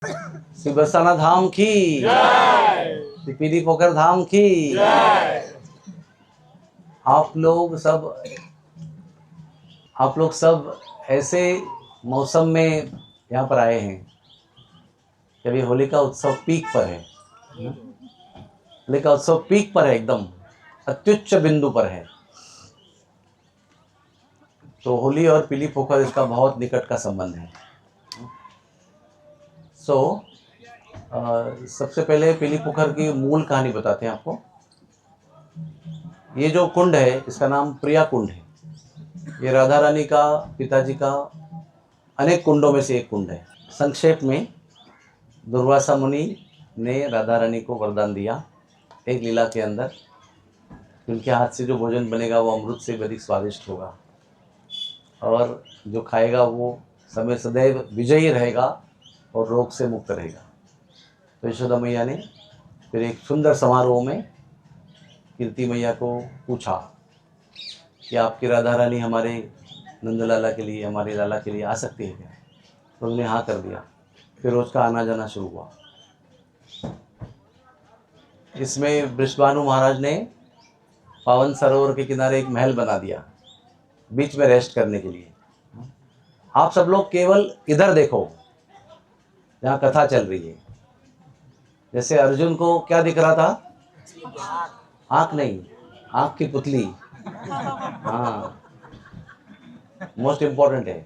श्री बरसाना धाम की जय, श्री पीली पोखर धाम की जय। आप लोग सब ऐसे मौसम में यहाँ पर आए हैं जब ये होली का उत्सव पीक पर है। होली का उत्सव पीक पर है, एकदम अत्युच्च बिंदु पर है। तो होली और पीली पोखर इसका बहुत निकट का संबंध है। सबसे पहले पीली पोखर की मूल कहानी बताते हैं आपको। ये जो कुंड है इसका नाम प्रिया कुंड है। ये राधा रानी का, पिताजी का अनेक कुंडों में से एक कुंड है। संक्षेप में दुर्वासा मुनि ने राधा रानी को वरदान दिया एक लीला के अंदर, उनके हाथ से जो भोजन बनेगा वो अमृत से अधिक स्वादिष्ट होगा और जो खाएगा वो समय सदैव विजयी रहेगा और रोग से मुक्त रहेगा। तो यशोदा मैया ने फिर एक सुंदर समारोह में कीर्ति मैया को पूछा कि आपकी राधा रानी हमारे नंद लाला के लिए, हमारे लाला के लिए आ सकती है क्या? तो उन्होंने हाँ कर दिया। फिर रोज का आना जाना शुरू हुआ। इसमें वृषभानु महाराज ने पावन सरोवर के किनारे एक महल बना दिया बीच में रेस्ट करने के लिए। आप सब लोग केवल इधर देखो जहाँ कथा चल रही है। जैसे अर्जुन को क्या दिख रहा था? आँख नहीं, आँख की पुतली। हाँ, मोस्ट इम्पोर्टेंट है।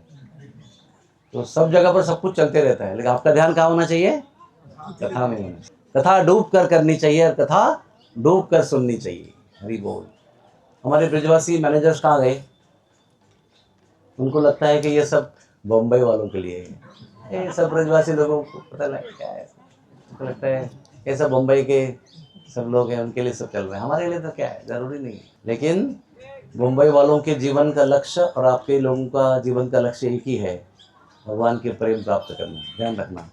तो सब जगह पर सब कुछ चलते रहता है, लेकिन आपका ध्यान कहाँ होना चाहिए? कथा में होना चाहिए। कथा डूब कर करनी चाहिए और कथा डूब कर सुननी चाहिए। हरि बोल। हमारे ब्रजवासी मैनेजर्स कहाँ गए? उनको लगता है कि ये सब बम्बई वालों के लिए है। ये सब ब्रजवासी लोगों को पता लगा क्या है, उनको लगता है ये सब बम्बई के सब लोग हैं, उनके लिए सब चल रहा है। हमारे लिए तो क्या है, जरूरी नहीं है। लेकिन मुंबई वालों के जीवन का लक्ष्य और आपके लोगों का जीवन का लक्ष्य एक ही है, भगवान के प्रेम प्राप्त करना। ध्यान रखना।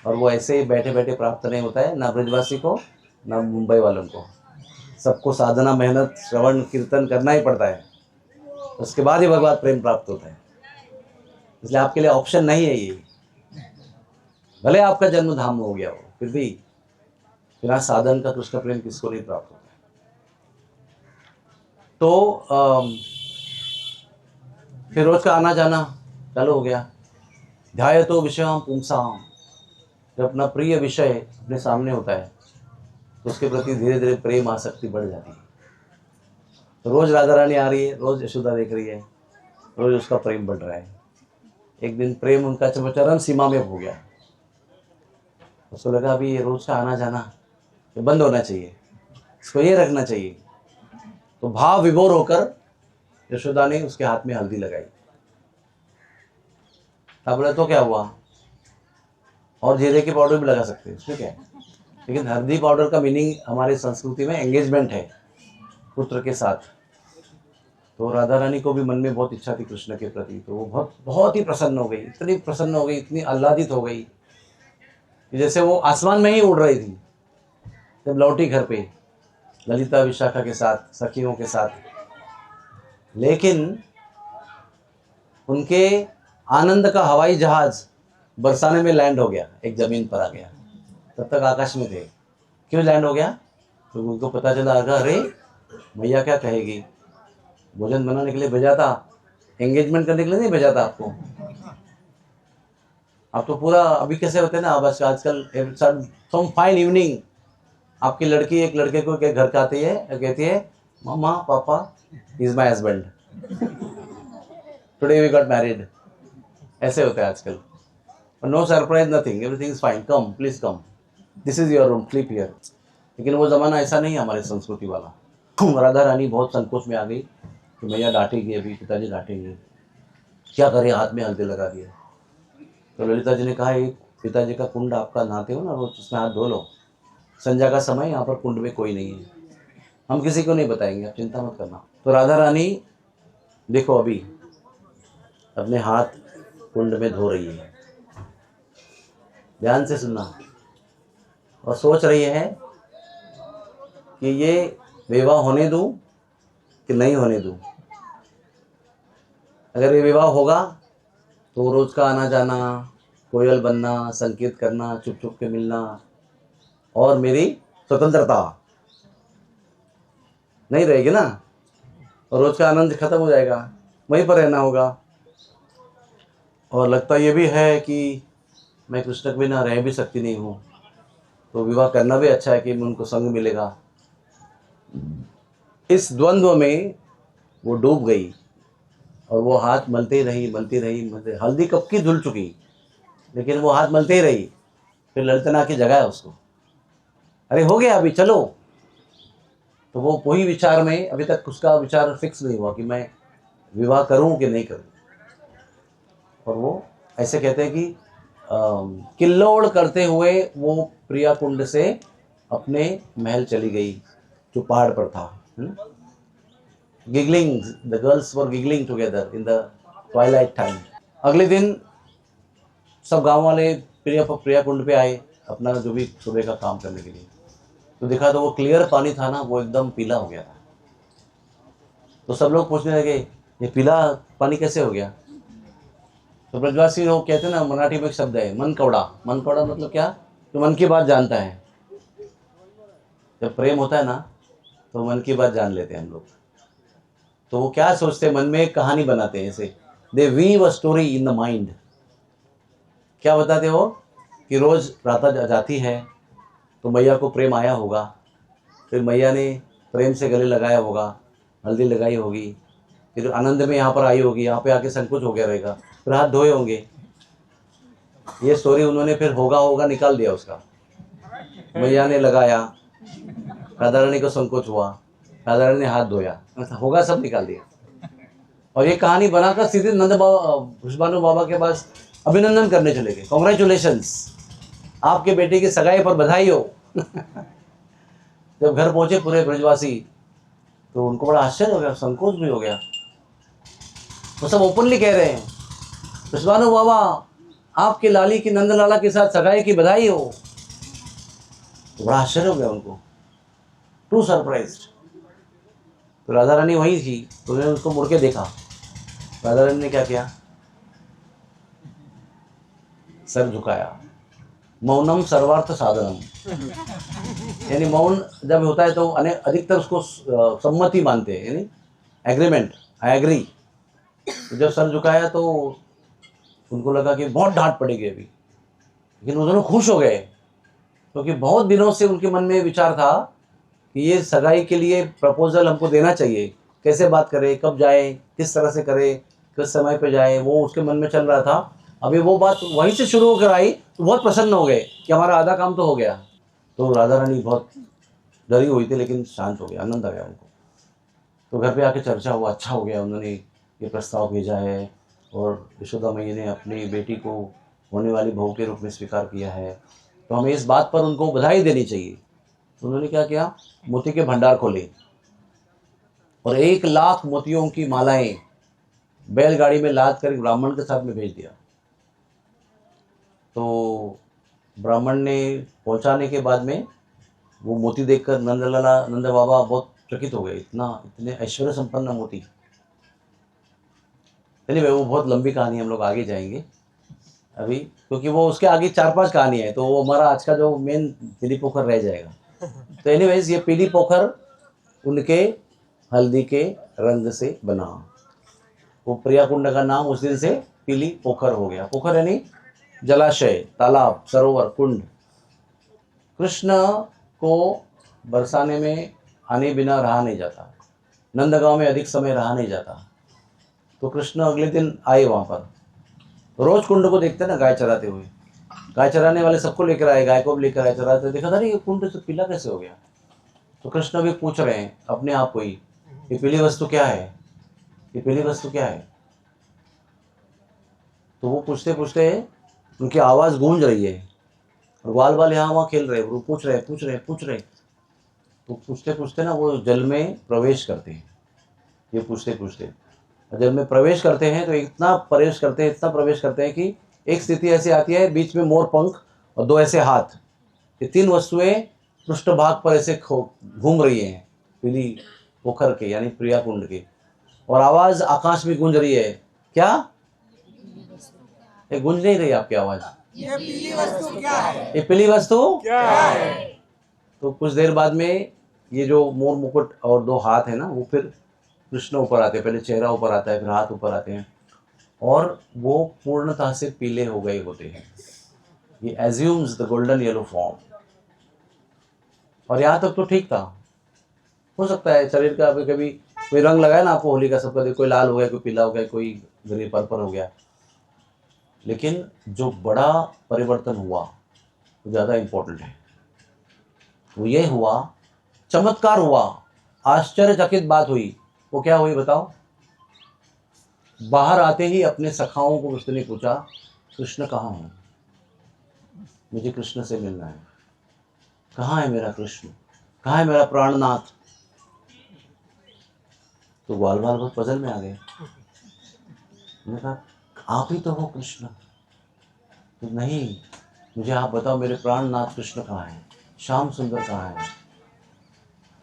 और वो ऐसे ही बैठे बैठे प्राप्त नहीं होता है, ना ब्रजवासी को ना मुंबई वालों को। सबको साधना, मेहनत, श्रवण कीर्तन करना ही पड़ता है, उसके बाद ही भगवान प्रेम प्राप्त होता है। इसलिए आपके लिए ऑप्शन नहीं है ये। भले आपका जन्म धाम हो गया हो, फिर भी बिना साधन का कृष्ण प्रेम किसको नहीं प्राप्त होता है। तो फिर रोज का आना जाना चालू हो गया। ध्याय तो विषयाम पुंसाम। जब अपना प्रिय विषय अपने सामने होता है तो उसके प्रति धीरे धीरे प्रेम आसक्ति बढ़ जाती है। तो रोज राधा रानी आ रही है, रोज यशोदा देख रही है, रोज उसका प्रेम बढ़ रहा है। एक दिन प्रेम उनका चरम सीमा में हो गया। उसको लगा अभी ये रोज का आना जाना ये बंद होना चाहिए, इसको ये रखना चाहिए। तो भाव विभोर होकर यशोदा ने उसके हाथ में हल्दी लगाई। अब बोले तो क्या हुआ? और जीरे के पाउडर भी लगा सकते हैं, उसमें क्या है। लेकिन हल्दी पाउडर का मीनिंग हमारे संस्कृति में एंगेजमेंट है पुत्र के साथ। तो राधा रानी को भी मन में बहुत इच्छा थी कृष्ण के प्रति। तो वो बहुत ही प्रसन्न हो गई, इतनी प्रसन्न हो गई, इतनी आह्लादित हो गई कि जैसे वो आसमान में ही उड़ रही थी। जब लौटी घर पे ललिता विशाखा के साथ, सखियों के साथ, लेकिन उनके आनंद का हवाई जहाज बरसाने में लैंड हो गया, एक जमीन पर आ गया। तब तक आकाश में थे। क्यों लैंड हो गया? तो उनको पता चला, अरे मैया क्या कहेगी, भोजन बनाने के लिए भेजा था, एंगेजमेंट करने के लिए नहीं भेजा था आपको। आप तो पूरा अभी कैसे होते हैं ना, बस आजकल सम फाइन इवनिंग आपकी लड़की एक लड़के को के घर का आती है, कहती है mama papa is my husband, today we got married. ऐसे होता है आजकल। No surprise, nothing, everything is fine, come please come, this is your room, sleep here. लेकिन वो ज़माना ऐसा नहीं है हमारे संस्कृति वाला। राधा रानी बहुत संकोच में आ गई कि मैया डांटेगी, अभी पिताजी डांटेंगे, क्या करें, हाथ में हल्दी लगा दिया। तो ललिता जी ने कहा, एक पिताजी का कुंड आपका नहाते हो ना रोज, उसमें हाथ धो लो। संध्या का समय, यहाँ पर कुंड में कोई नहीं है, हम किसी को नहीं बताएंगे, आप चिंता मत करना। तो राधा रानी देखो अभी अपने हाथ कुंड में धो रही है, ध्यान से सुनना, और सोच रही है कि ये विवाह होने दूं कि नहीं होने दूं। अगर ये विवाह होगा तो रोज का आना जाना, कोयल बनना, संकेत करना, चुप चुप के मिलना, और मेरी स्वतंत्रता नहीं रहेगी ना, और रोज का आनंद खत्म हो जाएगा, वहीं पर रहना होगा। और लगता ये भी है कि मैं कृष्ण के बिना रह भी सकती नहीं हूँ, तो विवाह करना भी अच्छा है कि उनको संग मिलेगा। इस द्वंद्व में वो डूब गई, और वो हाथ मलती रही, मलती रही, मलती। हल्दी कब की धुल चुकी, लेकिन वो हाथ मलते ही रही। फिर ललितना की जगह है उसको, अरे हो गया अभी चलो। तो वो वही विचार में, अभी तक उसका विचार फिक्स नहीं हुआ कि मैं विवाह करूं कि नहीं करूं। और वो ऐसे कहते हैं कि किल्लोड़ करते हुए वो प्रिया कुंड से अपने महल चली गई, जो पहाड़ पर था। Giggling, the girls were giggling together in the Twilight time. अगले दिन सब गांव वाले प्रिया कुंड पे आए, अपना जो भी सुबह का काम करने के लिए। तो देखा तो वो क्लियर पानी था ना, वो एकदम पीला हो गया था। तो सब लोग पूछने लगे ये पीला पानी कैसे हो गया। तो ब्रजवासी लोग कहते हैं ना, मराठी में एक शब्द है मन कौड़ा। मन कौड़ा मतलब क्या, तो मन की बात जानता है। जब प्रेम होता है ना, तो मन की बात जान लेते हैं हम लोग। तो वो क्या सोचते हैं, मन में एक कहानी बनाते हैं ऐसे, they weave a story in the mind. क्या बताते हो कि रोज राधा जाती है तो मैया को प्रेम आया होगा, फिर मैया ने प्रेम से गले लगाया होगा, हल्दी लगाई होगी, फिर आनंद में यहाँ पर आई होगी, यहाँ पे आके संकोच हो गया रहेगा, फिर हाथ धोए होंगे। ये स्टोरी उन्होंने फिर होगा निकाल दिया उसका। मैया ने लगाया, राधा रानी को संकोच हुआ, राधा रानी ने हाथ धोया, होगा सब निकाल दिया। और ये कहानी बनाकर सीधे नंद बाबा, बृषभानु बाबा के पास अभिनंदन करने चले गए। कॉन्ग्रेचुलेशंस, आपके बेटे की सगाई पर बधाई हो। जब घर पहुंचे पूरे ब्रजवासी, तो उनको बड़ा आश्चर्य हो गया, संकोच भी हो गया। वो सब ओपनली कह रहे हैं, बृषभानु बाबा आपके लाली की नंद लाला के साथ सगाई की बधाई हो। तो बड़ा आश्चर्य हो गया उनको, टू सरप्राइज्ड। तो राधा रानी वहीं थी, तो उन्होंने उसको मुड़ के देखा। राधा रानी ने क्या किया, सर झुकाया। मौनम सर्वार्थ साधनम, यानी मौन जब होता है तो अधिकतर उसको सम्मति मानते हैं, यानी एग्रीमेंट, आई एग्री। तो जब सर झुकाया तो उनको लगा कि बहुत डांट पड़ेगी अभी, लेकिन वो दोनों खुश हो गए, क्योंकि बहुत दिनों से उनके मन में विचार था कि ये सगाई के लिए प्रपोजल हमको देना चाहिए, कैसे बात करें, कब जाए, किस तरह से करें, किस समय पे जाए, वो उसके मन में चल रहा था। अभी वो बात वहीं से शुरू होकर आई तो बहुत प्रसन्न हो गए कि हमारा आधा काम तो हो गया। तो राधा रानी बहुत डरी हुई थी, लेकिन शांत हो गया, आनंद आ गया उनको। तो घर पे आके चर्चा हुआ, अच्छा हो गया उन्होंने ये प्रस्ताव भेजा है, और यशोदा मैया ने अपनी बेटी को होने वाली बहू के रूप में स्वीकार किया है, तो हमें इस बात पर उनको बधाई देनी चाहिए। तो उन्होंने क्या किया, मोती के भंडार खोले, और 1,00,000 मोतियों की मालाएं बैलगाड़ी में लाद कर ब्राह्मण के साथ में भेज दिया। तो ब्राह्मण ने पहुंचाने के बाद में वो मोती देखकर नंद बाबा बहुत चकित हो गए, इतने ऐश्वर्य संपन्न मोती। चलिए वो बहुत लंबी कहानी, हम लोग आगे जाएंगे अभी, क्योंकि वो उसके आगे 4-5 कहानी है, तो वो हमारा आज का जो मेन पीली पोखर रह जाएगा। तो एनीवेज, ये पीली पोखर उनके हल्दी के रंग से बना, वो प्रिया कुंड का नाम उस दिन से पीली पोखर हो गया। पोखर यानी जलाशय, तालाब, सरोवर, कुंड। कृष्ण को बरसाने में आने बिना रहा नहीं जाता, नंदगांव में अधिक समय रहा नहीं जाता। तो कृष्ण अगले दिन आए वहाँ पर, रोज कुंड को देखते ना गाय चराते हुए, गाय चराने वाले सबको लेकर आए, गाय को भी लेकर आए, चराते, देखा था ये कुंड से पीला कैसे हो गया। तो कृष्ण भी पूछ रहे हैं अपने आप को ही, ये पीली वस्तु क्या है, ये पीली वस्तु क्या है। तो वो पूछते पूछते उनकी आवाज़ गूंज रही है, और ग्वाल वाल यहाँ वहाँ खेल रहे, वो पूछ रहे। तो पूछते पूछते ना वो जल में प्रवेश करते हैं। ये पूछते पूछते जल में प्रवेश करते हैं, तो इतना प्रवेश करते हैं कि एक स्थिति ऐसी आती है, बीच में मोर पंख और 2 ऐसे हाथ, ये 3 वस्तुएं पृष्ठ भाग पर ऐसे घूम रही हैं पीली पोखर के, यानी प्रिया कुंड के, और आवाज़ आकाश में गूंज रही है। क्या ये गूंज नहीं रही आपकी आवाज़? ये पीली वस्तु क्या है? ये पीली वस्तु क्या है? तो कुछ देर बाद में ये जो मोर मुकुट और दो हाथ है ना, वो फिर कृष्ण ऊपर आते हैं। पहले चेहरा ऊपर आता है, फिर हाथ ऊपर आते हैं और वो पूर्णतः से पीले हो गए होते हैं। ये assumes the golden yellow form. और यहाँ तक तो ठीक था। हो सकता है शरीर का कभी कभी कोई रंग लगाया ना आपको होली का, सबका कोई लाल हो गया, कोई पीला हो गया, कोई ग्रे पर्पल हो गया, लेकिन जो बड़ा परिवर्तन हुआ वो ज़्यादा इम्पोर्टेंट है। वो ये हुआ, चमत्कार हुआ, आश्चर्यचकित बात हुई। वो क्या हुई बताओ? बाहर आते ही अपने सखाओं को उसने ने पूछा, कृष्ण कहाँ है? मुझे कृष्ण से मिलना है। कहाँ है मेरा कृष्ण? कहाँ है मेरा प्राणनाथ? तो ग्वाल बाल बहुत पजल में आ गए। मैंने कहा आप ही तो हो कृष्ण। तो नहीं, मुझे आप बताओ मेरे प्राणनाथ कृष्ण कहाँ है, श्याम सुंदर कहाँ है?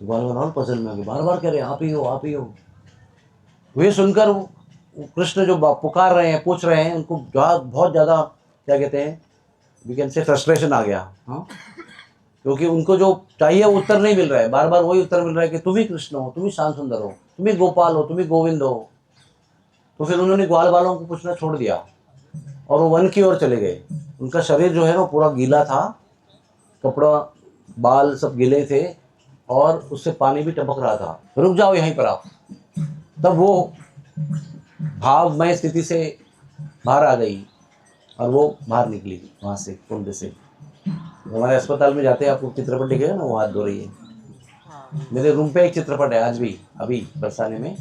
तो ग्वाल बाल और पजल में आ गए, बार बार कह रहे आप ही हो, आप ही हो। वे सुनकर कृष्ण जो पुकार रहे हैं, पूछ रहे हैं, उनको बहुत ज़्यादा क्या कहते हैं, वी कैन से फ्रस्ट्रेशन आ गया। हाँ, क्योंकि उनको जो चाहिए वो उत्तर नहीं मिल रहा है। बार बार वही उत्तर मिल रहा है कि तुम ही कृष्ण हो, तुम ही श्याम सुंदर हो, तुम ही गोपाल हो, तुम ही गोविंद हो। तो फिर उन्होंने ग्वाल बालों को पूछना छोड़ दिया और वो वन की ओर चले गए। उनका शरीर जो है ना पूरा गीला था, कपड़ा बाल सब गीले थे और उससे पानी भी टपक रहा था। रुक जाओ यहीं पर आप। तब वो भावमय स्थिति से बाहर आ गई और वो बाहर निकली वहाँ से, कुंड से। हमारे अस्पताल में जाते हैं, आपको चित्रपट दिखेगा ना, वो हाथ धो रही है। मेरे रूम पे एक चित्रपट है आज भी, अभी बरसाने में,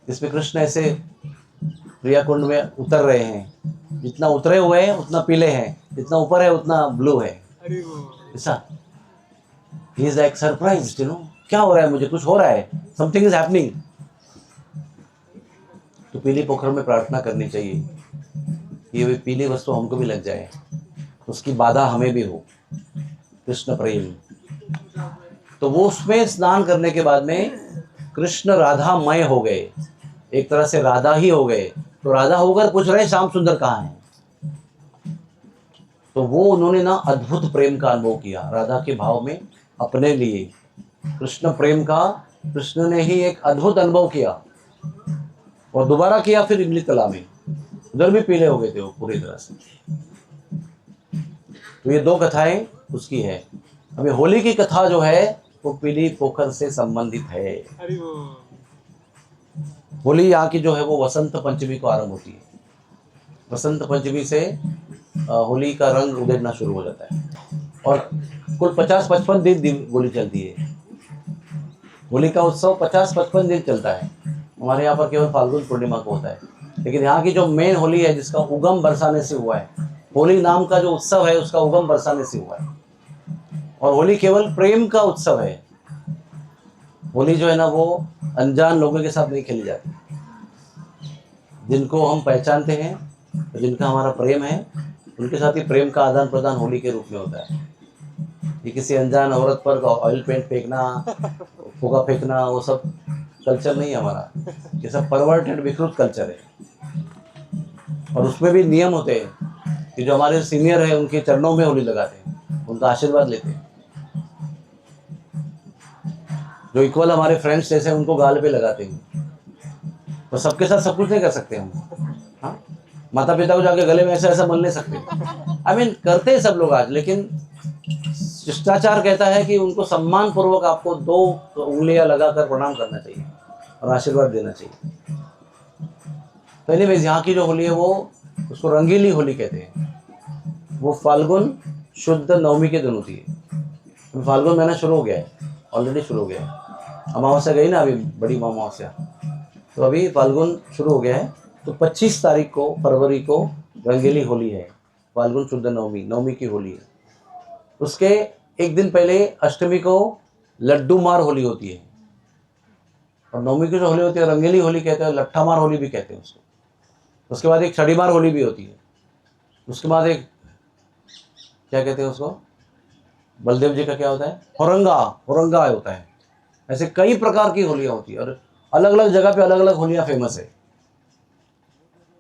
जिसमें कृष्ण ऐसे प्रिया कुंड में उतर रहे हैं। जितना उतरे हुए हैं उतना पीले हैं, जितना ऊपर है उतना ब्लू है। ऐसा he is like surprised, you know, क्या हो रहा है मुझे, कुछ हो रहा है, समथिंग इज हैपनिंग। तो पीली पोखर में प्रार्थना करनी चाहिए कि ये पीली वस्तु हमको भी लग जाए, उसकी बाधा हमें भी हो, कृष्ण प्रेम। तो वो उसमें स्नान करने के बाद में कृष्ण राधामय हो गए, एक तरह से राधा ही हो गए। तो राधा होकर पूछ रहे श्याम सुंदर कहाँ है? तो वो उन्होंने ना अद्भुत प्रेम का अनुभव किया राधा के भाव में अपने लिए। कृष्ण प्रेम का कृष्ण ने ही एक अद्भुत अनुभव किया और दोबारा किया फिर इमली कला में। उधर भी पीले हो गए थे वो पूरी तरह से। तो ये दो कथाएं उसकी है। अभी होली की कथा जो है वो पीली पोखर से संबंधित है। होली यहाँ की जो है वो वसंत पंचमी को आरंभ होती है। वसंत पंचमी से होली का रंग उड़ना शुरू हो जाता है और कुल 50-55 दिन होली चलती है। होली का उत्सव 50-55 दिन चलता है। हमारे यहाँ पर केवल फाल्गुन पूर्णिमा को होता है, लेकिन यहाँ की जो मेन होली है जिसका उगम बरसाने से हुआ है, होली नाम का जो उत्सव है उसका उगम बरसाने से हुआ है। और होली केवल प्रेम का उत्सव है। होली जो है ना वो अनजान लोगों के साथ नहीं खेली जाती। जिनको हम पहचानते हैं, जिनका हमारा प्रेम है, उनके साथ ही प्रेम का आदान प्रदान होली के रूप में होता है। ये किसी अनजान औरत पर ऑयल पेंट फेंकना, फुगा फेंकना, वो सब कल्चर नहीं है हमारा। ये सब परवर्टेड विकृत कल्चर है। और उसमें भी नियम होते हैं कि जो हमारे सीनियर है उनके चरणों में होली लगाते हैं, उनका आशीर्वाद लेते हैं। जो इक्वल हमारे फ्रेंड्स जैसे उनको गाल पे लगाते हैं। तो सबके साथ सब कुछ नहीं कर सकते हम। हाँ, माता पिता को जाके गले में ऐसा ऐसा मल नहीं सकते। आई मीन करते हैं सब लोग आज, लेकिन शिष्टाचार कहता है कि उनको सम्मान पूर्वक आपको 2 उंगलियां लगाकर प्रणाम करना चाहिए और आशीर्वाद देना चाहिए। तो एनीवेज यहाँ की जो होली है वो उसको रंगीली होली कहते हैं। वो फाल्गुन शुद्ध नवमी के दिन होती है। फाल्गुन महीना शुरू हो गया है, ऑलरेडी शुरू हो गया है। अमावस्या गई ना अभी, बड़ी अमावस्या, तो अभी फाल्गुन शुरू हो गया है। तो 25 तारीख को फरवरी को रंगीली होली है। फाल्गुन शुद्ध नवमी की होली है। उसके एक दिन पहले अष्टमी को लड्डू मार होली होती है। और नवमी की जो होली होती है रंगीली होली कहते हैं, लट्ठा मार होली भी कहते हैं उसको। उसके बाद एक छड़ी मार होली भी होती है। उसके बाद एक क्या कहते हैं उसको, बलदेव जी का क्या होता है, होरंगा होता है। ऐसे कई प्रकार की होलियां होती है और अलग अलग जगह पे अलग अलग होलियां फेमस है।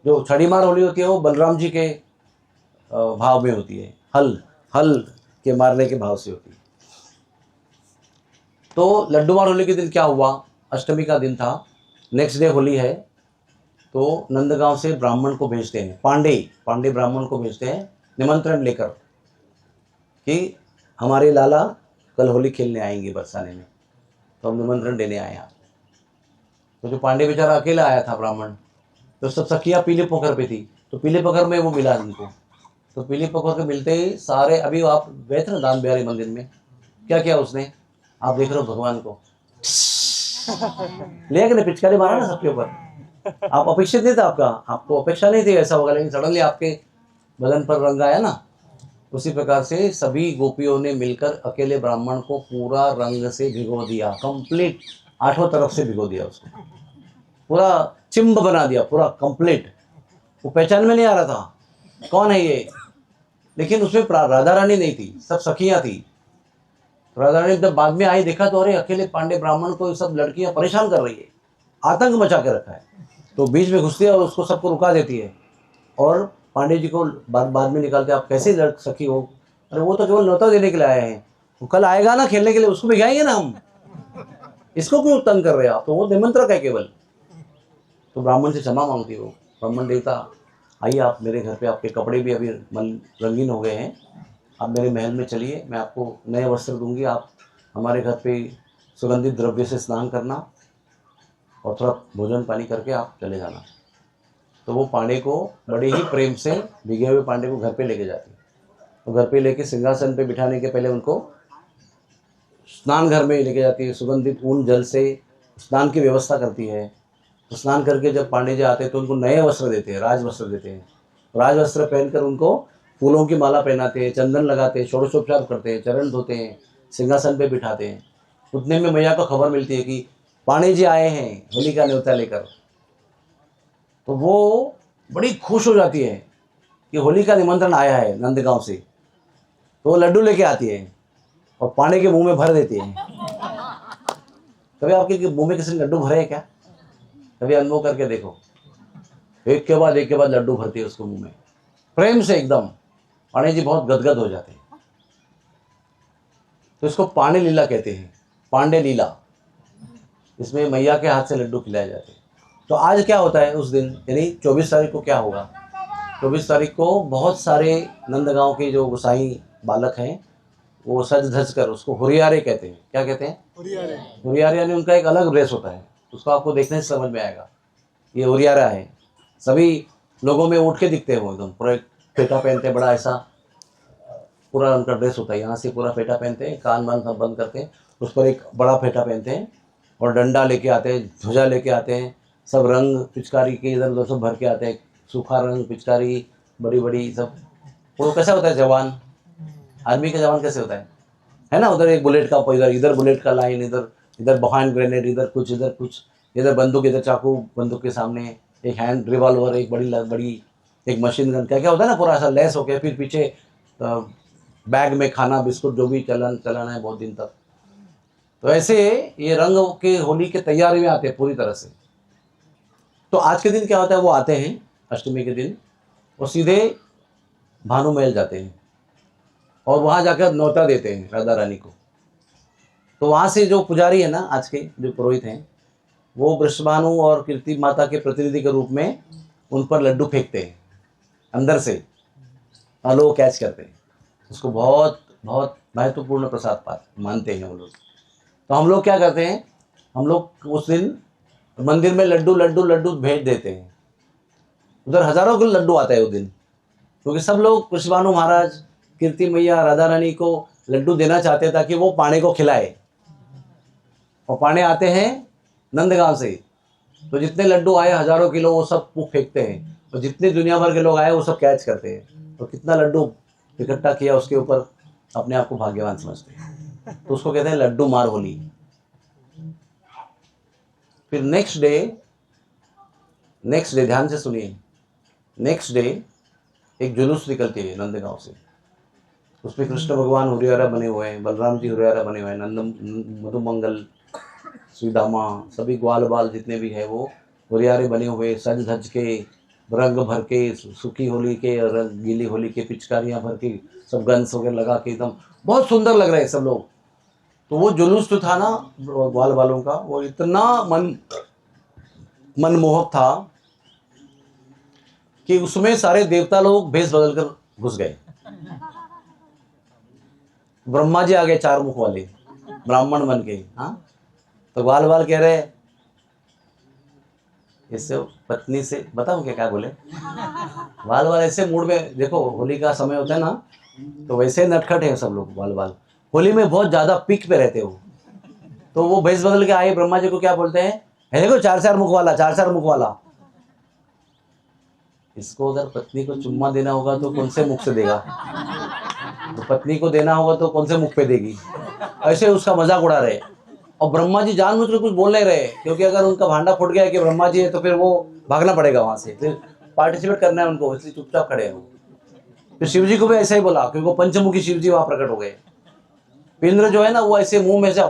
जो छड़ी मार होली होती है वो बलराम जी के भाव में होती है, हल हल के मारने के भाव से होती है। तो लड्डू मार होली के दिन क्या हुआ, अष्टमी का दिन था, नेक्स्ट डे होली है, तो नंदगांव से ब्राह्मण को भेजते हैं, पांडे ब्राह्मण को भेजते हैं निमंत्रण लेकर कि हमारे लाला कल होली खेलने आएंगे बरसाने में, तो हम निमंत्रण देने आए हैं। तो जो पांडे बेचारा अकेला आया था ब्राह्मण, तो सब सखियाँ पीले पोखर पे थी, तो पीले पोखर में वो मिला उनको। तो पीले पोखर के मिलते ही सारे, अभी आप गए थे ना दान बिहारी मंदिर में, क्या किया उसने, आप देख रहे हो भगवान को ले गए पिचकारी मारा ना सबके ऊपर। आप अपेक्षित नहीं था, आपको अपेक्षा नहीं थी ऐसा होगा, लेकिन सडनली आपके बदन पर रंग आया ना। उसी प्रकार से सभी गोपियों ने मिलकर अकेले ब्राह्मण को पूरा रंग से भिगो दिया, कंप्लीट 8 तरफ से भिगो दिया उसको, पूरा चिंब बना दिया पूरा कंप्लीट। वो पहचान में नहीं आ रहा था कौन है ये, लेकिन उसमें राधा रानी नहीं थी, सब सखियां थी। राधा रानी जब बाद में आई, देखा तो अरे अकेले पांडे ब्राह्मण को सब लड़कियां परेशान कर रही है, आतंक मचा के रखा है। तो बीच में घुसती है और उसको सबको रुका देती है, और पांडे जी को बाद में निकालते, आप कैसे सखी हो, अरे वो तो केवल न्योता देने के लिए आए हैं, वो कल आएगा ना खेलने के लिए, उसको भिगाएंगे ना हम, इसको क्यों तंग कर रहे हैं आप, तो वो निमंत्रक है केवल। तो ब्राह्मण से क्षमा मांगती हो, ब्राह्मण देवता आइए आप मेरे घर पे, आपके कपड़े भी अभी रंगीन हो गए हैं, आप मेरे महल में चलिए, मैं आपको नए वस्त्र दूंगी, आप हमारे घर पे सुगंधित द्रव्य से स्नान करना और थोड़ा भोजन पानी करके आप चले जाना। तो वो पांडे को बड़े ही प्रेम से, भीगे हुए पांडे को घर पे लेके जाती है। तो घर पे लेके सिंहासन पे बिठाने के पहले उनको स्नान घर में लेके जाती है, सुगंधित ऊन जल से स्नान की व्यवस्था करती है। तो स्नान करके जब पांडे जी आते हैं तो उनको नए वस्त्र देते हैं, राज वस्त्र देते हैं। राज वस्त्र पहनकर उनको फूलों की माला पहनाते हैं, चंदन लगाते हैं, षोडशोपचार करते हैं, चरण धोते हैं, सिंहासन पे बिठाते हैं। उतने में मैया को खबर मिलती है कि पांडे जी आए हैं होली का न्योता लेकर। तो वो बड़ी खुश हो जाती है कि होली का निमंत्रण आया है नंदगांव से, तो वो लड्डू लेके आती है और पांडे के मुंह में भर देती है। कभी आपके मुंह में किसी ने लड्डू भरे है क्या, कभी अनुभव करके देखो, एक के बाद लड्डू भरती है उसको मुंह में, प्रेम से एकदम। पांडे जी बहुत गदगद हो जाते हैं। तो इसको पांडे लीला कहते हैं, पांडे लीला। इसमें मैया के हाथ से लड्डू खिलाए जाते हैं। तो आज क्या होता है उस दिन, यानी 24 तारीख को क्या होगा, 24 तारीख को बहुत सारे नंदगांव के जो गोसाई बालक हैं वो सज धज कर, उसको हुरियारे कहते हैं। क्या कहते हैं, हुरियारे, यानी उनका एक अलग ड्रेस होता है, उसको आपको देखने से समझ में आएगा ये हुरियारा है। सभी लोगों में उठ के दिखते हैं वो, एकदम पूरा एक फेटा पहनते हैं, बड़ा ऐसा पूरा उनका ड्रेस होता है, यहाँ से पूरा फेटा पहनते हैं, कान वान सब बंद करते हैं, उस पर एक बड़ा फेटा पहनते हैं और डंडा लेके आते हैं, ध्वजा लेके आते हैं, सब रंग पिचकारी के इधर उधर सब भर के आते हैं, सूखा रंग पिचकारी बड़ी बड़ी सब। वो कैसा होता है जवान, आर्मी का जवान कैसे होता है ना, उधर एक बुलेट का, इधर बुलेट का लाइन, इधर बहान ग्रेनेड, इधर कुछ, इधर बंदूक, इधर चाकू, बंदूक के सामने एक हैंड रिवॉल्वर, एक बड़ी एक मशीन गन, क्या क्या होता है ना, पूरा ऐसा लैस होकर, फिर पीछे बैग में खाना बिस्कुट जो भी चलाना है बहुत दिन तक। तो ऐसे ये रंग के होली के तैयारी में आते हैं पूरी तरह से। तो आज के दिन क्या होता है, वो आते हैं अष्टमी के दिन, वो सीधे भानु महल जाते हैं और वहाँ जाकर न्योता देते हैं राधा रानी को। तो वहाँ से जो पुजारी है ना, आज के जो पुरोहित हैं, वो वृषभानु और कीर्ति माता के प्रतिनिधि के रूप में उन पर लड्डू फेंकते हैं अंदर से, और लोग कैच करते हैं उसको, बहुत बहुत महत्वपूर्ण प्रसाद मानते हैं वो लोग। तो हम लोग क्या करते हैं, हम लोग उस दिन मंदिर में लड्डू भेज देते हैं। उधर हजारों किलो लड्डू आता है उस दिन, क्योंकि सब लोग वृषभानु महाराज, कीर्ति मैया, राधा रानी को लड्डू देना चाहते हैं ताकि वो पांडे को खिलाए। और पांडे आते हैं नंदगांव से, तो जितने लड्डू आए हजारों किलो, वो सब फेंकते हैं, और जितने दुनिया भर के लोग आए वो सब कैच करते हैं। तो कितना लड्डू इकट्ठा किया उसके ऊपर अपने आप को भाग्यवान समझते हैं। तो उसको कहते हैं लड्डू मार होली। फिर नेक्स्ट डे ध्यान से सुनिए, नेक्स्ट डे एक जुलूस निकलती है नंदगांव से, उसमें कृष्ण भगवान हुरियारा बने हुए हैं, बलराम जी हुरियारा बने हुए हैं, मधुमंगल, श्रीदामा, सभी ग्वाल बाल जितने भी हैं वो हुरियारे बने हुए, सज धज के रंग भर के, सूखी होली के और गीली होली के पिचकारियाँ भर के, सब गन्स वगैरह लगा के एकदम बहुत सुंदर लग रहे हैं सब लोग। तो वो जुलूस जो था ना ग्वाल वालों का, वो इतना मनमोहक था कि उसमें सारे देवता लोग भेष बदल कर घुस गए। ब्रह्मा जी आ गए 4 मुख वाले, ब्राह्मण बन के। हाँ, तो ग्वाल वाल कह रहे इससे पत्नी से, बताओ क्या बोले, वाल वाल ऐसे मूड में, देखो होली का समय होता है ना, तो वैसे नटखट है सब लोग। वाल होली में बहुत ज्यादा पीक पे रहते हो। तो वो भेष बदल के आए, ब्रह्मा जी को क्या बोलते हैं, देखो 4 मुख वाला, 4 मुख वाला। इसको अगर पत्नी को चुम्मा देना होगा तो कौन से मुख से देगा, तो पत्नी को देना होगा तो कौन से मुख पे देगी। ऐसे उसका मजाक उड़ा रहे। और ब्रह्मा जी जानबूझकर कुछ बोल नहीं रहे, क्योंकि अगर उनका भांडा फूट गया कि ब्रह्मा जी है तो फिर वो भागना पड़ेगा वहां से, फिर पार्टिसिपेट करना है उनको, इसलिए चुपचाप खड़े हैं वो। फिर शिव जी को भी ऐसा ही बोला, क्योंकि वो पंचमुखी शिव जी वहां प्रकट हो गए। इंद्र जो है ना, वो ऐसे मुंह में से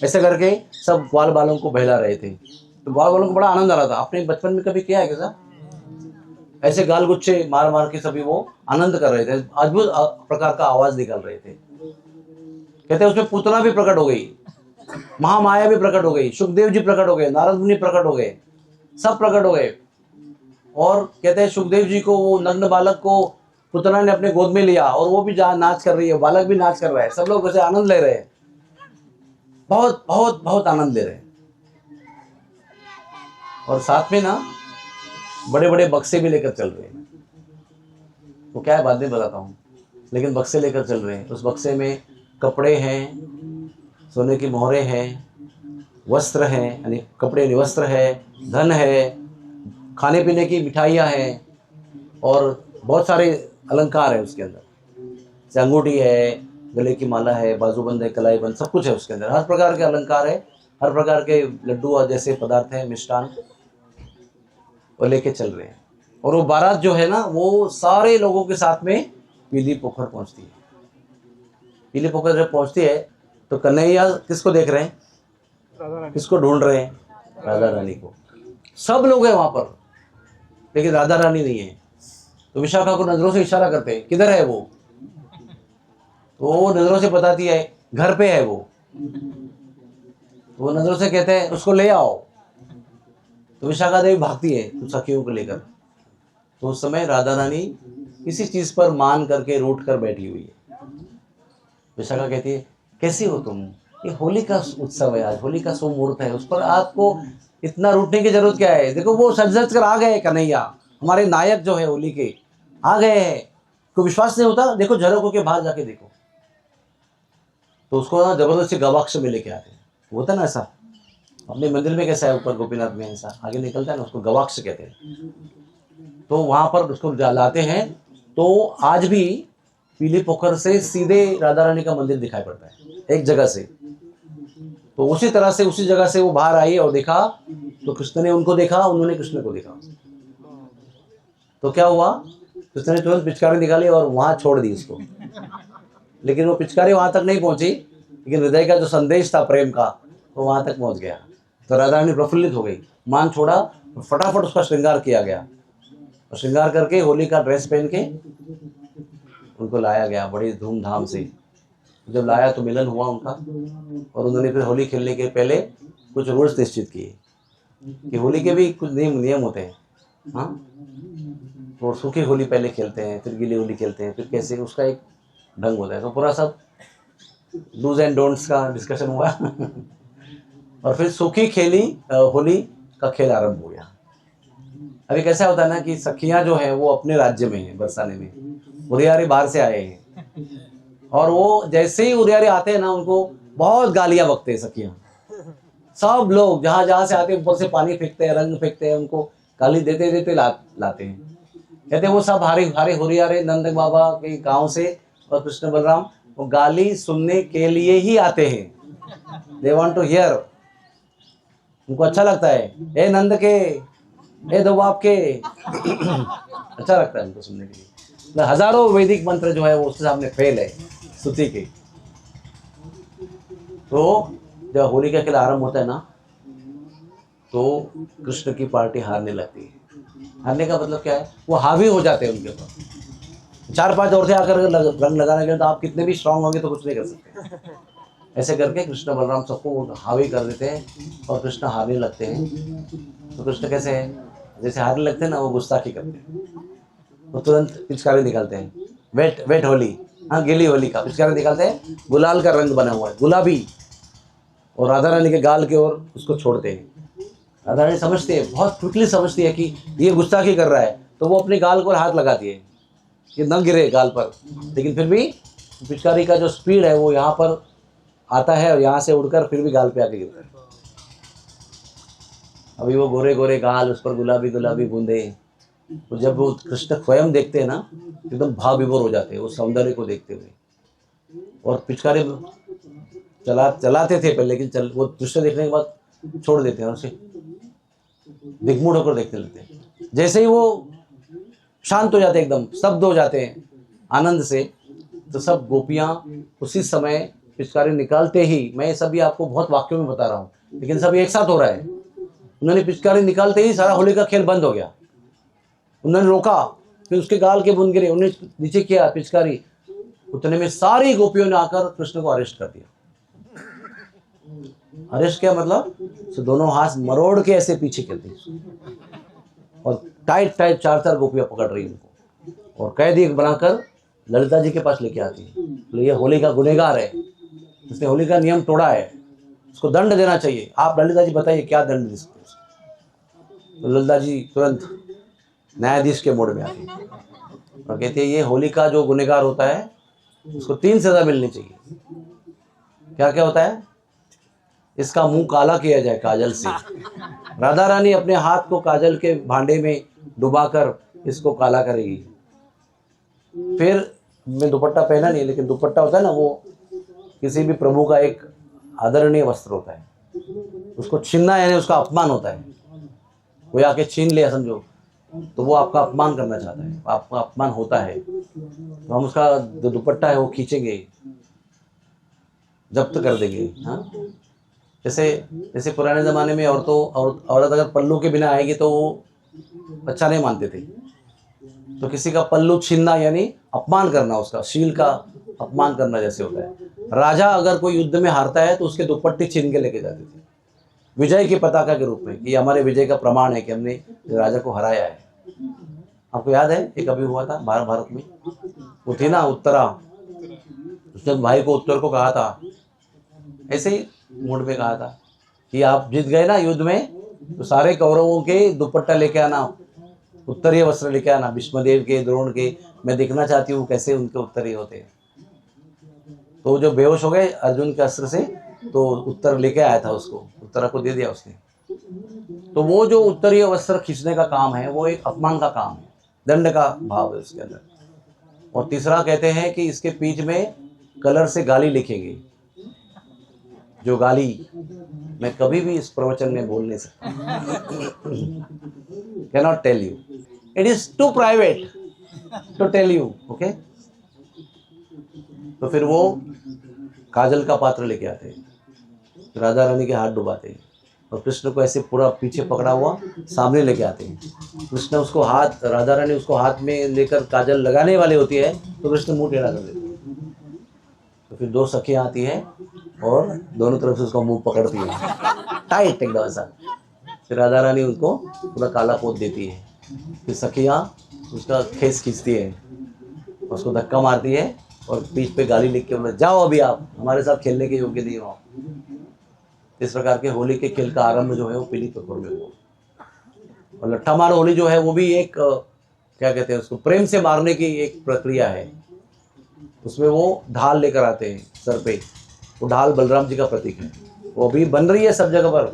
ऐसे करके सब ग्वाल बालों को बहला रहे थे। तो ग्वाल बालों को बड़ा आनंद आ रहा था। आपने बचपन में कभी किया है कैसा, ऐसे गाल गुच्छे मार मार के सभी वो आनंद कर रहे थे, अद्भुत प्रकार का आवाज निकाल रहे थे। कहते हैं उसमें पूतना भी प्रकट हो गई, महामाया भी प्रकट हो गई, सुखदेव जी प्रकट हो गए, नारद मुनि प्रकट हो गए, सब प्रकट हो गए। और कहते हैं सुखदेव जी को, वो नग्न बालक को पुतना ने अपने गोद में लिया, और वो भी जहाँ नाच कर रही है, बालक भी नाच कर रहा है, सब लोग वैसे आनंद ले रहे हैं, बहुत बहुत बहुत आनंद ले रहे हैं। और साथ में ना बड़े बड़े बक्से भी लेकर चल रहे हैं। वो क्या है बाद में बताता हूँ, लेकिन बक्से लेकर चल रहे हैं। उस बक्से में कपड़े हैं, सोने की मोहरें हैं, वस्त्र हैं, यानी कपड़े वस्त्र है, धन है, खाने पीने की मिठाइयाँ हैं, और बहुत सारे अलंकार है उसके अंदर। जैसे अंगूठी है, गले की माला है, बाजूबंद है, कलाईबंद, सब कुछ है उसके अंदर। हर प्रकार के अलंकार है, हर प्रकार के लड्डू और जैसे पदार्थ हैं, मिष्टान, वो लेके चल रहे हैं। और वो बारात जो है ना, वो सारे लोगों के साथ में पीली पोखर पहुंचती है। पीली पोखर जब पहुंचती है तो कन्हैया किसको देख रहे हैं, किसको ढूंढ रहे हैं, राधा रानी को। सब लोग हैं वहां पर, लेकिन राधा रानी नहीं है। तो विशाखा को नजरों से इशारा करते हैं, किधर है वो, तो वो नजरों से बताती है घर पे है वो। तो वो नजरों से कहते हैं उसको ले आओ। तो विशाखा देवी भागती है तो सखियों को लेकर। तो उस समय राधा रानी किसी चीज पर मान करके रूठ कर बैठी हुई है। विशाखा कहती है कैसी हो तुम, ये होली का उत्सव है, आज होली का शुभ मुहूर्त है, उस पर आपको इतना रूठने की जरूरत क्या है। देखो वो सज धज कर आ गए कन्हैया, हमारे नायक जो है होली के आ गए हैं। को विश्वास नहीं होता, देखो झलक होके बाहर जाके देखो। तो उसको ना जबरदस्ती गवाक्ष में लेके आते हैं। होता ना ऐसा, अपने मंदिर में कैसा है, ऊपर गोपीनाथ में ऐसा आगे निकलता है ना, उसको गवाक्ष कहते हैं। तो वहां पर उसको लाते हैं। तो आज भी पीली पोखर से सीधे राधा रानी का मंदिर दिखाई पड़ता है एक जगह से। तो उसी तरह से उसी जगह से वो बाहर आई और देखा, तो कृष्ण ने उनको देखा, उन्होंने कृष्ण को देखा। तो क्या हुआ, कृष्ण ने तुरंत पिचकारी निकाली और वहां छोड़ दी उसको। लेकिन वो पिचकारी वहां तक नहीं पहुंची, लेकिन हृदय का जो संदेश था प्रेम का, वो वहां तक पहुंच गया। तो राधा रानी प्रफुल्लित हो गई, मान छोड़ा, फटाफट उसका श्रृंगार किया गया। और श्रृंगार करके होली का ड्रेस पहन के उनको लाया गया बड़ी धूमधाम से। जब लाया तो मिलन हुआ उनका, और उन्होंने फिर होली खेलने के पहले कुछ रूल्स निश्चित किए कि होली के भी कुछ नियम होते हैं। हाँ, तो सूखी होली पहले खेलते हैं, फिर गीली होली खेलते हैं, फिर कैसे, उसका एक ढंग होता है। तो पूरा सब डूज एंड डोंट्स का डिस्कशन हुआ और फिर सूखी खेली होली का खेल आरंभ हो गया। अभी कैसा होता है ना कि सखियां जो है वो अपने राज्य में है बरसाने में, उरियारे बाहर से आए हैं, और वो जैसे ही उरियारे आते हैं ना, उनको बहुत गालियां बकते हैं सखियां। सब लोग जहां जहां से आते हैं ऊपर से पानी फेंकते हैं, रंग फेंकते हैं, उनको गाली देते देते लाते हैं। कहते हैं वो सब हारे हुरियारे नंद बाबा के गांव से और कृष्ण बलराम वो गाली सुनने के लिए ही आते हैं। दे वांट टू हियर, उनको अच्छा लगता है, ए नंद के, ए दो बाप के अच्छा लगता है उनको सुनने के लिए। हजारों वैदिक मंत्र जो है वो उसके सामने फेल है स्तुति के। तो जब होली का खेल आरंभ होता है ना, तो कृष्ण की पार्टी हारने लगती है। हारने का मतलब क्या है, वो हावी हो जाते हैं उनके ऊपर। 4-5 औरतें आकर रंग लगाने के तो आप कितने भी स्ट्रांग होंगे तो कुछ नहीं कर सकते। ऐसे करके कृष्ण बलराम सबको हावी कर देते हैं और कृष्ण हारने लगते हैं। तो कृष्ण कैसे है, जैसे हारने लगते हैं ना, वो गुस्ताखी करते हैं, वो तुरंत पिचकारी निकालते हैं। वेट होली, हाँ गीली होली का पिचकारी निकालते हैं, गुलाल का रंग बना हुआ है गुलाबी, और राधा रानी के गाल की ओर उसको छोड़ते हैं। राधा रानी समझती है, बहुत क्विकली समझती है कि ये गुस्ताखी कर रहा है, तो वो अपने गाल को हाथ लगाती है कि न गिरे गाल पर। लेकिन फिर भी पिचकारी का जो स्पीड है वो यहाँ पर आता है और यहाँ से उड़कर फिर भी गाल पे आके गिरता है। अभी वो गोरे गोरे गाल, उस पर गुलाबी गुलाबी बूंदे, तो जब वो कृष्ण स्वयं देखते हैं ना, एकदम भाव विभोर हो जाते हैं उस सौंदर्य को देखते हुए। और पिचकारी चलाते थे पहले, लेकिन वो दृश्य देखने के बाद छोड़ देते हैं और उसे दिग्मूढ़ होकर देखते रहते हैं। जैसे ही वो शांत हो जाते हैं, एकदम स्तब्ध हो जाते हैं आनंद से, तो सब गोपियां उसी समय पिचकारी निकालते ही, मैं ये सभी आपको बहुत वाक्यों में बता रहा हूँ, लेकिन सब एक साथ हो रहा है। उन्होंने पिचकारी निकालते ही सारा होली का खेल बंद हो गया। उन्होंने रोका, फिर उसके गाल के बूंद गिरे, उन्होंने नीचे किया पिचकारी, उतने में सारी गोपियों ने आकर कृष्ण को अरेस्ट कर दिया। अरेस्ट क्या मतलब, तो दोनों हाथ मरोड़ के ऐसे पीछे करती और टाइट 4 गोपियां पकड़ रही उनको, और कैदी बनाकर ललिता जी के पास लेके आती है। तो ये होली का गुनहगार है, उसने होली का नियम तोड़ा है, उसको दंड देना चाहिए। आप ललिता जी बताइए क्या दंड दे सकते हैं। तो ललिता जी तुरंत न्यायाधीश के मोड में आती है और कहती है, ये होली का जो गुनहगार होता है उसको 3 सजा मिलनी चाहिए। क्या क्या होता है, इसका मुंह काला किया जाए काजल से। राधा रानी अपने हाथ को काजल के भांडे में डुबाकर इसको काला करेगी। फिर मैं दुपट्टा पहना नहीं, लेकिन दुपट्टा होता है ना, वो किसी भी प्रभु का एक आदरणीय वस्त्र होता है, उसको छीनना यानी उसका अपमान होता है। कोई आके छीन लिया समझो, तो वो आपका अपमान करना चाहता है, आपका अपमान होता है, तो हम उसका जो दुपट्टा है वो खींचेंगे, जब्त कर देंगे। हाँ, जैसे पुराने ज़माने में औरत अगर पल्लू के बिना आएगी तो वो अच्छा नहीं मानते थे, तो किसी का पल्लू छीनना यानी अपमान करना, उसका शील का अपमान करना जैसे होता है। राजा अगर कोई युद्ध में हारता है तो उसके दुपट्टे छीन के लेके जाते थे, विजय की पताका के रूप में, कि हमारे विजय का प्रमाण है कि हमने राजा को हराया है। आपको याद है एक अभी हुआ था भारत में, वो थी ना उत्तरा, उसने भाई को उत्तर को कहा था, ऐसे ही मूड में कहा था कि आप जीत गए ना युद्ध में, तो सारे कौरवों के दुपट्टा लेके आना, उत्तरीय वस्त्र लेके आना, भीष्मदेव के, द्रोण के, मैं देखना चाहती हूँ कैसे उनके उत्तरीय होते हैं। तो जो बेहोश हो गए अर्जुन के अस्त्र से, तो उत्तर लेके आया था, उसको उत्तरा को दे दिया उसने। तो वो जो उत्तरीय वस्त्र खींचने का काम है वो एक अपमान का काम है, दंड का भाव है उसके अंदर। और तीसरा कहते हैं कि इसके बीच में कलर से गाली लिखेंगे, जो गाली मैं कभी भी इस प्रवचन में बोल नहीं सकता, cannot tell you, it is too private to tell you, okay. तो फिर वो काजल का पात्र लेके आते हैं, राधा रानी के हाथ डुबाते हैं और कृष्ण को ऐसे पूरा पीछे पकड़ा हुआ सामने लेके आते हैं। कृष्ण उसको हाथ, राधा रानी उसको हाथ में लेकर काजल लगाने वाली होती है, तो कृष्ण मुंह टेढ़ा कर देते हैं। तो फिर 2 सखियां आती है और दोनों तरफ से उसका मुंह पकड़ती है टाइट एकदम ऐसा। फिर राधा रानी उसको पूरा काला पोत देती है, फिर सखियां उसका खेस खींचती है, उसको धक्का मारती है और पीठ पे गाली लिख के बोले, जाओ अभी आप हमारे साथ खेलने के योग्य नहीं हो। इस प्रकार के होली के खेल का आरंभ जो है वो पीलीपुर में हुआ। और लट्ठा मार होली जो है वो भी एक क्या कहते हैं उसको, प्रेम से मारने की एक प्रक्रिया है। उसमें वो ढाल लेकर आते हैं सर पे, वो ढाल बलराम जी का प्रतीक है, वो अभी बन रही है सब जगह पर।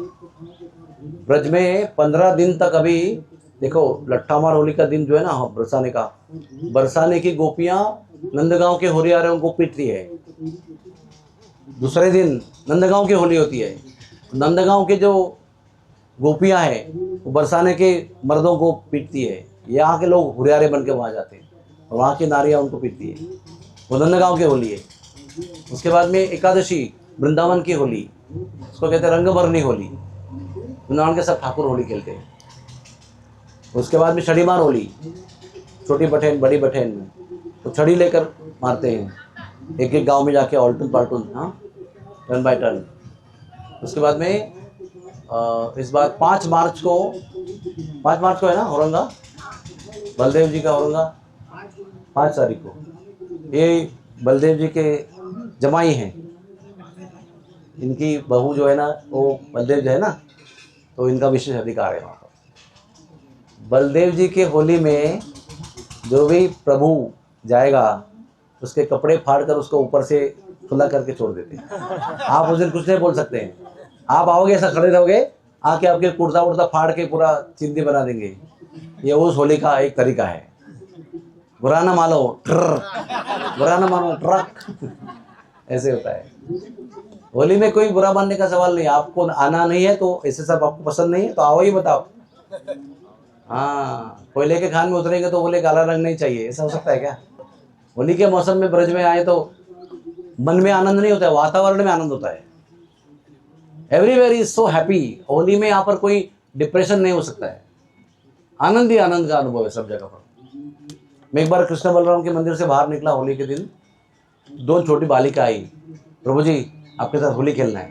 ब्रज में 15 दिन तक अभी देखो, लट्ठा मार होली का दिन जो है ना बरसाने की गोपियां नंदगांव के होरियारों को पीटती है। दूसरे दिन नंदगांव की होली होती है, नंदगांव के जो गोपियां हैं वो बरसाने के मर्दों को पीटती है। यहाँ के लोग हुरियारे बन के वहाँ जाते हैं और वहाँ की नारियाँ उनको पीटती है, वो नंदगांव की होली है। उसके बाद में एकादशी वृंदावन की होली, उसको कहते हैं रंगभरनी होली। वृंदावन के सब ठाकुर होली खेलते हैं। उसके बाद में छड़ी मार होली, छोटी बठेन बड़ी बठेन में तो छड़ी लेकर मारते हैं, एक एक गांव में जाके ऑल्टून पाल्टून, हाँ, टर्न बाय टर्न। उसके बाद में इस बार 5 मार्च को है ना औरंगा, बलदेव जी का औरंगा 5 तारीख को। ये बलदेव जी के जमाई हैं, इनकी बहू जो है ना वो बलदेव जी है ना, तो इनका विशेष अधिकार है वहाँ पर। बलदेव जी के होली में जो भी प्रभु जाएगा उसके कपड़े फाड़ कर उसको ऊपर से खुला करके छोड़ देते हैं। आप उस दिन कुछ नहीं बोल सकते हैं, आप आओगे ऐसा खड़े रहोगे, आके आपके कुर्ता उर्ता फाड़ के पूरा चिंदी बना देंगे। ये उस होली का एक तरीका है। बुरा ना मानो बुरा ना मानो ट्रक, ऐसे होता है। होली में कोई बुरा मानने का सवाल नहीं। आपको आना नहीं है तो ऐसे सब आपको पसंद नहीं है तो आओ ही बताओ। हाँ, कोयले के खान में उतरेंगे तो बोले काला रंग नहीं चाहिए, ऐसा हो सकता है क्या? होली के मौसम में ब्रज में आए तो मन में आनंद नहीं होता है, वातावरण में आनंद होता है। Everywhere is so happy. Holi में यहाँ पर कोई डिप्रेशन नहीं हो सकता है, आनंद ही आनंद का अनुभव है सब जगह पर। मैं एक बार कृष्ण बलराम के मंदिर से बाहर निकला होली के दिन, 2 छोटी बालिका आई, प्रभु जी आपके साथ होली खेलना है।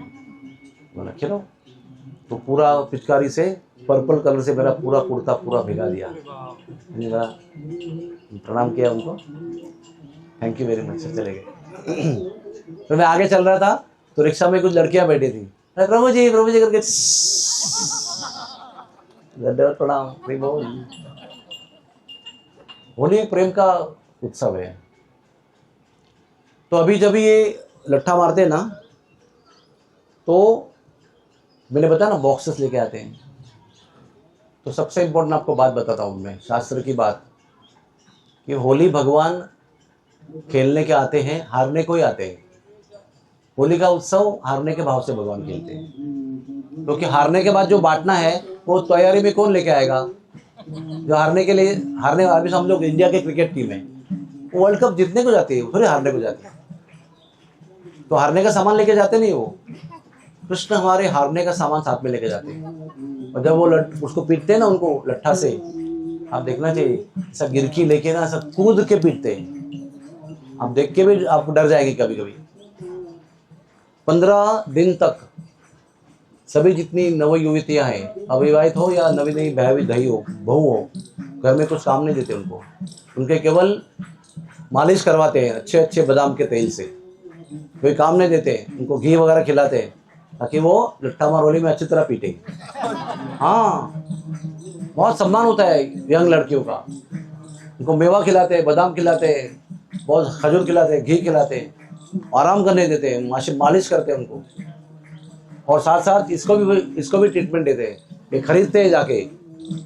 बोला खेलो, तो पूरा पिचकारी से पर्पल कलर से मेरा पूरा कुर्ता पूरा भिगा दिया। मेरा प्रणाम किया उनको, थैंक यू वेरी मच, चले गए। तो मैं आगे चल रहा था तो रिक्शा में कुछ लड़कियां बैठी थी, प्रभु जी करके प्रणाम। होली एक प्रेम का उत्सव है। तो अभी जब ये लट्ठा मारते हैं ना तो मैंने बताया ना बॉक्सेस लेके आते हैं। तो सबसे इम्पोर्टेंट आपको बात बताता हूँ मैं, शास्त्र की बात, कि होली भगवान खेलने के आते हैं, हारने को ही आते हैं। होली का उत्सव हारने के भाव से भगवान खेलते हैं, क्योंकि हारने के बाद जो बांटना है वो तैयारी में कौन लेके आएगा? जो हारने के लिए, हारने वाले हम लोग इंडिया के क्रिकेट टीम है, वो वर्ल्ड कप जीतने को जाती है, फिर हारने को जाती है। तो हारने का सामान लेके जाते नहीं वो, कृष्ण हमारे हारने का सामान साथ में लेके जाते हैं। और जब वो उसको पीटते हैं ना, उनको लट्ठा से, आप देखना चाहिए, ऐसा गिरकी लेके ना ऐसा कूद के पीटते हैं। आप देख के भी आपको डर जाएगी कभी कभी। 15 दिन तक सभी जितनी नवयुवतियां हैं, अविवाहित हो या नवी नई दही हो, बहू हो, घर में कुछ काम नहीं देते उनको। उनके केवल मालिश करवाते हैं अच्छे अच्छे बादाम के तेल से, कोई काम नहीं देते। उनको घी वगैरह खिलाते हैं ताकि वो लट्ठा मार होली में अच्छी तरह पीटे। हाँ, बहुत सम्मान होता है यंग लड़कियों का। उनको मेवा खिलाते हैं, बादाम खिलाते हैं, बहुत खजूर खिलाते हैं, घी खिलाते हैं, आराम करने देते हैं, मालिश करते हैं उनको। और साथ साथ इसको भी ट्रीटमेंट देते हैं। ये खरीदते हैं जाके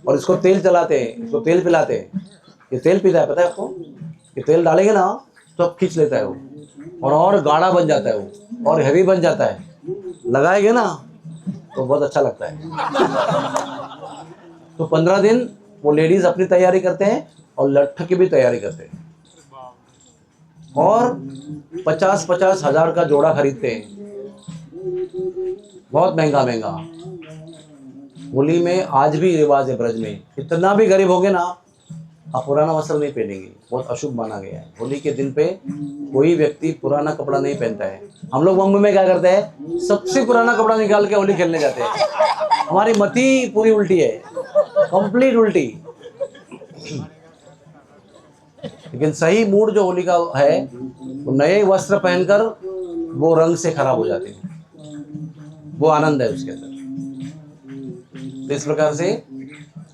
और इसको तेल चलाते हैं, इसको तेल पिलाते हैं। ये तेल पीता है, पता है आपको? ये तेल डालेंगे ना तो खींच लेता है वो, और गाढ़ा बन जाता है वो, और हैवी बन जाता है। लगाएंगे ना तो बहुत अच्छा लगता है। तो 15 दिन वो लेडीज अपनी तैयारी करते हैं और लट्ठ की भी तैयारी करते हैं, और 50-50 हजार का जोड़ा खरीदते हैं, बहुत महंगा महंगा। होली में आज भी रिवाज है ब्रज में, इतना भी गरीब होंगे ना आप पुराना वस्त्र नहीं पहनेंगे, बहुत अशुभ माना गया है। होली के दिन पे कोई व्यक्ति पुराना कपड़ा नहीं पहनता है। हम लोग मुंबई में क्या करते हैं, सबसे पुराना कपड़ा निकाल के होली खेलने जाते हैं। हमारी मति पूरी उल्टी है, कंप्लीट उल्टी। लेकिन सही मूड जो होली का है, वो नए वस्त्र पहनकर वो रंग से खराब हो जाते हैं, वो आनंद है उसके अंदर। तो इस प्रकार से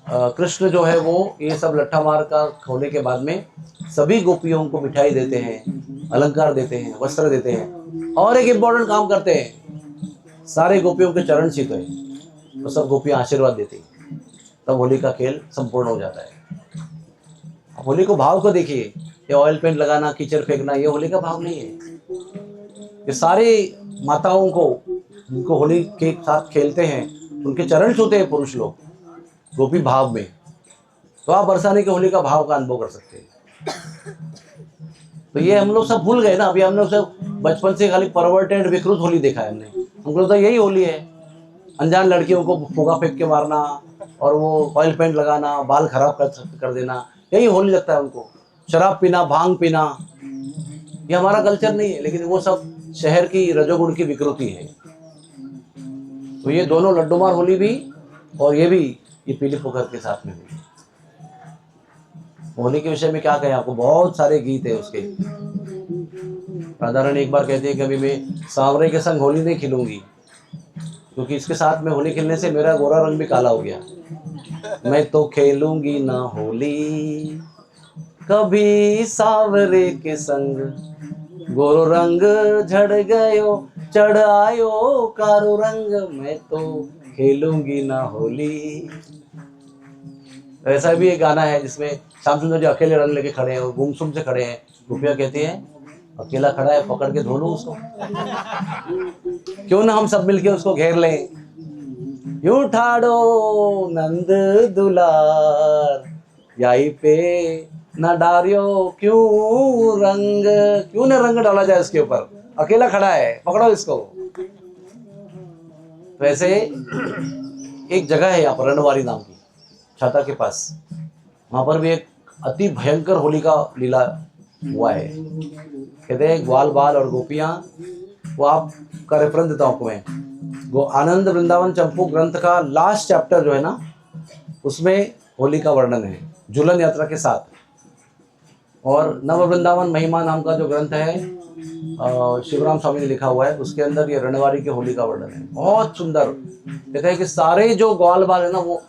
कृष्ण जो है वो ये सब लट्ठा मार का होने के बाद में सभी गोपियों को मिठाई देते हैं, अलंकार देते हैं, वस्त्र देते हैं, और एक इम्पोर्टेंट काम करते हैं, सारे गोपियों के चरण छूते हैं, तो सब गोपियां आशीर्वाद देती हैं, तब होली का खेल संपूर्ण हो जाता है। होली को भाव को देखिए, ये ऑयल पेंट लगाना, कीचड़ फेंकना, ये होली का भाव नहीं है। ये सारी माताओं को, उनको होली के साथ खेलते हैं, उनके चरण छूते हैं पुरुष लोग गोपी भाव में, तो आप बरसाने की होली का भाव का अनुभव कर सकते हैं। तो ये हम लोग सब भूल गए ना। अभी हम लोग सब बचपन से खाली परवर्टेड विकृत होली देखा है हमने, हमको तो यही होली है। अनजान लड़कियों को फुगा फेंक के मारना और वो ऑयल पेंट लगाना, बाल खराब कर देना, यही होली लगता है उनको। शराब पीना, भांग पीना, ये हमारा कल्चर नहीं है, लेकिन वो सब शहर की रजोगुण की विकृति है। तो ये दोनों लड्डूमार होली भी और ये भी, ये पीली पोखर के साथ में हुई। होली के विषय में क्या कहें आपको, बहुत सारे गीत है उसके। राधा रानी एक बार कहती है, कभी मैं सांवरे के संग होली नहीं खेलूंगी, क्योंकि इसके साथ में होली खेलने से मेरा गोरा रंग भी काला हो गया। मैं तो खेलूंगी ना होली कभी सांवरे के संग, गोरो रंग झड़ गयो चढ़ आयो कारो रंग, मैं तो खेलूंगी ना होली। ऐसा भी एक गाना है जिसमें श्याम सुंदर जी अकेले रंग लेके खड़े हैं और गुमसुम से खड़े हैं। रुपया कहती है अकेला खड़ा है, पकड़ के धो लूं उसको, क्यों ना हम सब मिलके उसको घेर लें। यूं ठाड़ो नंद दुलार याई पे न डारियो क्यों रंग, क्यों न रंग डाला जाए उसके ऊपर, अकेला खड़ा है, पकड़ो इसको। तो ऐसे एक जगह है यहाँ पर रणवारी नाम की, छाता के पास, वहां पर भी एक अति भयंकर होली का लीला हुआ है। कहते हैं ग्वाल बाल और गोपियां, वो आपका रेफरेंस देता हूं आपको मैं, वो आनंद वृंदावन चंपू ग्रंथ का लास्ट चैप्टर जो है ना, उसमें होली का वर्णन है झूलन यात्रा के साथ। और नव वृंदावन महिमा नाम का जो ग्रंथ है शिवराम स्वामी ने लिखा हुआ है, उसके अंदर ये रणवारी के होली का वर्णन है, बहुत सुंदर। कहते हैं कि सारे जो ग्वाल बाल है ना वो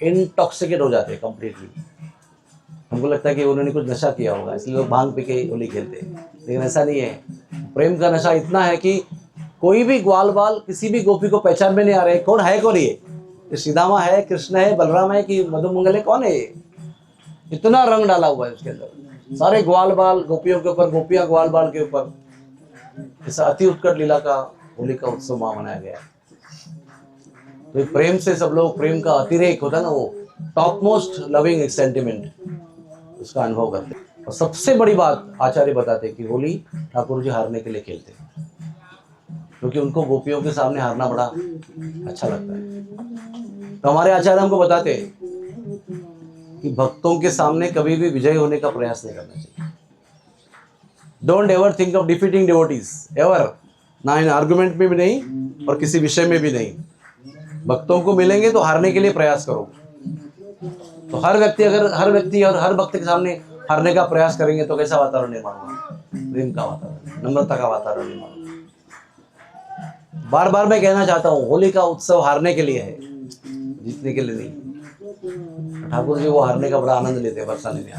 इंटॉक्सिकेट हो जाते हैं कंप्लीटली। हमको लगता है कि उन्होंने कुछ नशा किया होगा इसलिए लोग भांग पी के होली खेलते हैं, लेकिन ऐसा नहीं है। प्रेम का नशा इतना है कि कोई भी ग्वाल बाल किसी भी गोपी को पहचान में नहीं आ रहे कौन है, कौन ये श्रीदामा है, कृष्ण है, बलराम है कि मधुमंगल है, कौन है ये। इतना रंग डाला हुआ है उसके अंदर, सारे ग्वाल बाल गोपियों के ऊपर, गोपियां ग्वाल बाल के ऊपर। ऐसा अति उत्कट लीला का होली का उत्सव वहां मनाया गया है। तो प्रेम से सब लोग, प्रेम का अतिरेक होता है ना, वो टॉप मोस्ट लविंग सेंटिमेंट, उसका अनुभव करते हैं। और सबसे बड़ी बात आचार्य बताते हैं कि होली ठाकुर जी हारने के लिए खेलते हैं, क्योंकि उनको गोपियों के सामने हारना बड़ा अच्छा लगता है। तो हमारे आचार्य हमको बताते हैं कि भक्तों के सामने कभी भी विजय होने का प्रयास नहीं करना चाहिए। Don't ever think of defeating devotees, ever, ना इन आर्गुमेंट में भी नहीं और किसी विषय में भी नहीं। भक्तों को मिलेंगे तो हारने के लिए प्रयास करो। तो हर व्यक्ति और हर भक्त के सामने हारने का प्रयास करेंगे तो कैसा वातावरण निर्माण होगा, प्रेम का वातावरण, नम्रता का वातावरण निर्माण होगा। बार बार मैं कहना चाहता हूँ, होली का उत्सव हारने के लिए है, जीतने के लिए नहीं। ठाकुर जी वो हारने का बड़ा आनंद लेते हैं बरसाने में।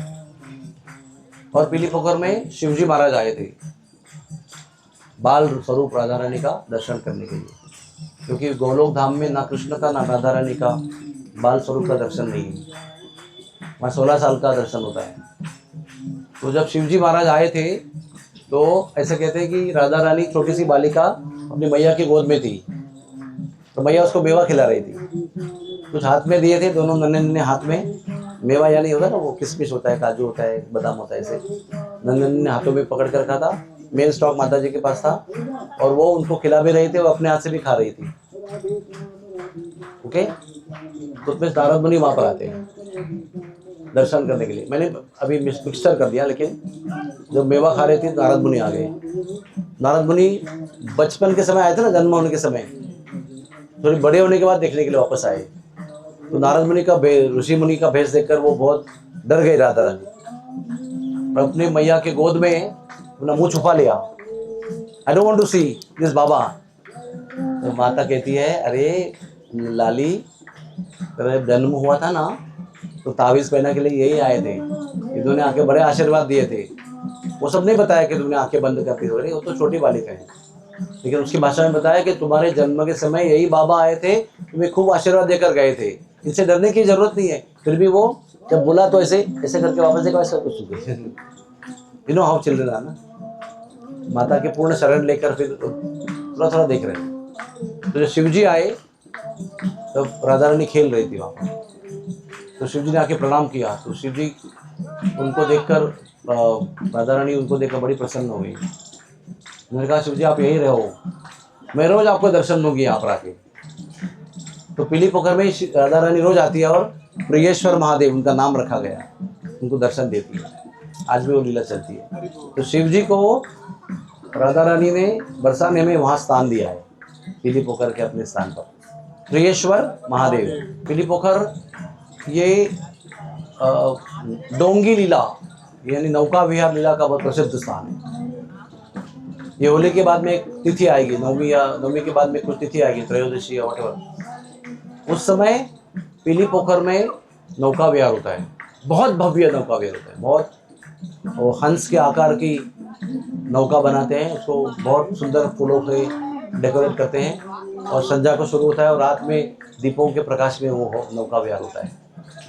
और पीली पोखर में शिवजी महाराज आए थे बाल स्वरूप राधा रानी का दर्शन करने के लिए, क्योंकि गोलोक धाम में ना कृष्ण का ना राधा रानी का बाल स्वरूप का दर्शन नहीं है, वहाँ 16 साल का दर्शन होता है। तो जब शिवजी महाराज आए थे तो ऐसे कहते हैं कि राधा रानी छोटी सी बालिका अपनी मैया की गोद में थी, तो मैया उसको मेवा खिला रही थी, कुछ हाथ में दिए थे, दोनों नन्हे नन्हे हाथ में मेवा, यानी होता है ना वो किशमिश होता है, काजू होता है, बादाम होता है, ऐसे नन्हे नन्हे हाथों में पकड़ कर रखा था। मेन स्टॉक माता जी के पास था और वो उनको खिला भी रही थी, वो अपने हाथ से भी खा रही थी। ओके, तो उसमें नारद मुनि वहां पर आते हैं दर्शन करने के लिए। मैंने अभी मिक्सचर कर दिया, लेकिन जब मेवा खा रहे थे नारद मुनि आ गए। नारद मुनि बचपन के समय आए थे ना, जन्म होने के समय, थोड़े बड़े होने के बाद देखने के लिए वापस आए। तो नारद मुनि का ऋषि मुनि का भेष देखकर वो बहुत डर गई राधा रानी, और अपनी मैया के गोद में अपना मुंह छुपा लिया। I don't want to see this बाबा। तो माता कहती है, अरे लाली, तेरा जन्म हुआ था ना तो तावीज पहना के लिए यही आए थे, इन्होंने आके बड़े आशीर्वाद दिए थे। वो सब नहीं बताया कि तुमने आंखें बंद कर दी, वो तो छोटी बालिका है, लेकिन उसकी भाषा में बताया कि तुम्हारे जन्म के समय यही बाबा आए थे, तुम्हें खूब आशीर्वाद देकर गए थे, इनसे डरने की जरूरत नहीं है। फिर भी वो जब बोला तो ऐसे ऐसे करके वापस देखो, ऐसा कुछ you know how children are ना, माता के पूर्ण शरण लेकर फिर थोड़ा थोड़ा देख रहे थे। तो जब शिवजी आए तो राधा रानी खेल रही थी वहाँ पर, तो शिवजी ने आके प्रणाम किया। तो शिवजी उनको देखकर, राधा रानी उनको देखकर बड़ी प्रसन्न हो गई। उन्होंने कहा, शिवजी आप यही रहो, मैं रोज आपको दर्शन दूंगी यहाँ पर आके। तो पीली पोखर में राधा रानी रोज आती है और प्रियेश्वर महादेव उनका नाम रखा गया है, उनको दर्शन देती है। आज भी वो लीला चलती है। तो शिव जी को राधा रानी ने बरसाने में वहाँ स्थान दिया है, पीली पोखर के अपने स्थान पर, प्रियेश्वर महादेव। पीली पोखर ये डोंगी लीला यानी नौका विहार लीला का बहुत प्रसिद्ध स्थान है। ये होली के बाद में एक तिथि आएगी, नवमी के बाद में कुछ तिथि आएगी, त्रयोदशी या व्हाटएवर, उस समय पीली पोखर में नौका विहार होता है। बहुत भव्य नौका विहार होता है, बहुत, वो हंस के आकार की नौका बनाते हैं, उसको बहुत सुंदर फूलों से डेकोरेट करते हैं और संध्या को शुरू होता है और रात में दीपों के प्रकाश में वो नौका विहार होता है।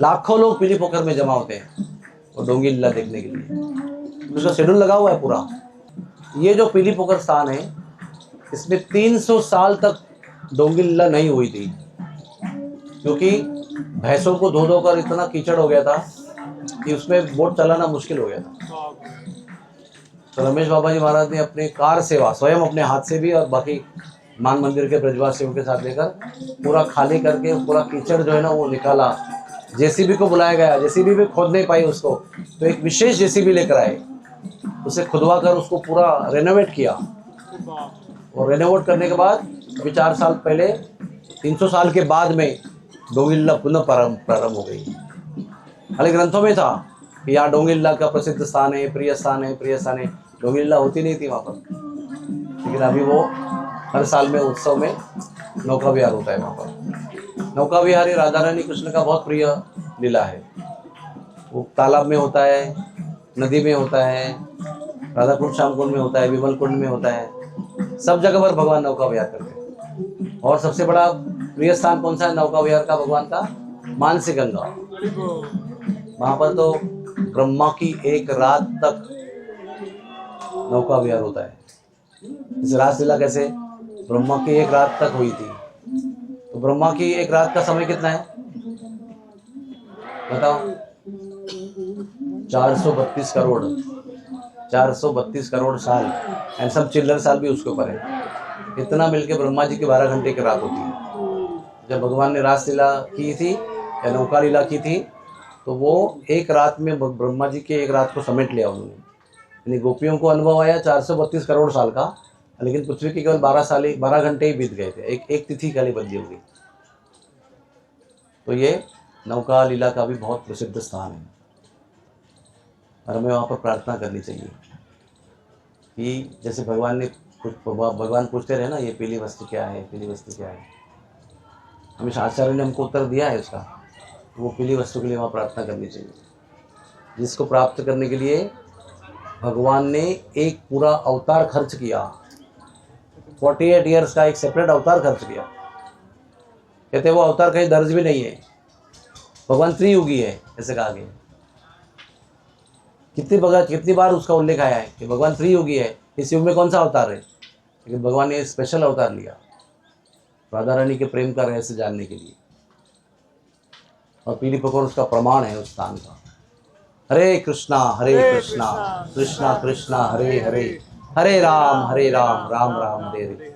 लाखों लोग पीली पोखर में जमा होते हैं और डोंगी लीला देखने के लिए। उसका शेड्यूल लगा हुआ है पूरा। ये जो पीली पोखर स्थान है, इसमें 300 साल तक डोंगी लीला नहीं हुई थी, क्योंकि भैंसों को धो कर इतना कीचड़ हो गया था कि उसमें बोट चलाना मुश्किल हो गया था। तो रमेश बाबा जी महाराज ने अपने कार सेवा स्वयं अपने हाथ से भी और बाकी मान मंदिर के ब्रजवासियों के साथ लेकर पूरा खाली करके पूरा कीचड़ जो है ना वो निकाला। जेसीबी को बुलाया गया, जेसीबी भी खोद नहीं पाई उसको, तो एक विशेष जेसीबी लेकर आए, उसे खुदवा कर उसको पूरा रेनोवेट किया। और रेनोवेट करने के बाद अभी 4 साल पहले 300 साल के बाद में डोंगी लीला पुनः प्रारंभ हो गई। हालांकि ग्रंथों में था कि यहाँ डोंगी लीला का प्रसिद्ध स्थान है, प्रिय स्थान है, प्रिय स्थान है। डोंगी लीला होती नहीं थी वहाँ पर, लेकिन अभी वो हर साल में उत्सव में नौका विहार होता है वहाँ पर। नौका विहार ये राधा रानी कृष्ण का बहुत प्रिय लीला है। वो तालाब में होता है, नदी में होता है, राधा कुंड श्याम कुंड में होता है, विमल कुंड में होता है, सब जगह पर भगवान नौका विहार करते हैं। और सबसे बड़ा प्रिय स्थान कौन सा है नौका विहार का भगवान का? मानसी गंगा। वहाँ पर तो ब्रह्मा की एक रात तक नौका विहार होता है। इस रासलीला कैसे ब्रह्मा की एक रात तक हुई थी, तो ब्रह्मा की एक रात का समय कितना है बताओ? 432 करोड़, 432 करोड़ साल, एंड सब चिल्लर साल भी उसके ऊपर है। इतना मिलके ब्रह्मा जी की 12 घंटे की रात होती है। जब भगवान ने रासलीला की थी या नौका लीला की थी, तो वो एक रात में ब्रह्मा जी के एक रात को समेट लिया उन्होंने। यानी गोपियों को अनुभव आया 432 करोड़ साल का, लेकिन पृथ्वी के केवल 12 घंटे ही बीत गए थे, एक तिथि खाली बदली होगी। तो ये नौका लीला का भी बहुत प्रसिद्ध स्थान है और हमें वहाँ पर प्रार्थना करनी चाहिए कि जैसे भगवान ने भगवान पूछते रहे ना, ये पीली वस्तु क्या है, पीली वस्तु क्या है। हमेशा आचार्य ने हमको उत्तर दिया है उसका, तो वो पीली वस्तु के लिए वहाँ प्रार्थना करनी चाहिए, जिसको प्राप्त करने के लिए भगवान ने एक पूरा अवतार खर्च किया। 48 ईयर्स का एक सेपरेट अवतार खर्च किया। कहते वो अवतार कहीं दर्ज भी नहीं है, भगवान त्रियुगी है ऐसे कहा गया। कितनी बार उसका उल्लेख आया है कि भगवान त्रियुगी है, इस युग में कौन सा अवतार है, लेकिन भगवान ने स्पेशल अवतार लिया राधा रानी के प्रेम का रहस्य जानने के लिए। और पीली पोखर उसका प्रमाण है उस स्थान का। हरे कृष्णा कृष्णा कृष्णा कृष्णा हरे हरे, हरे राम राम राम हरे हरे।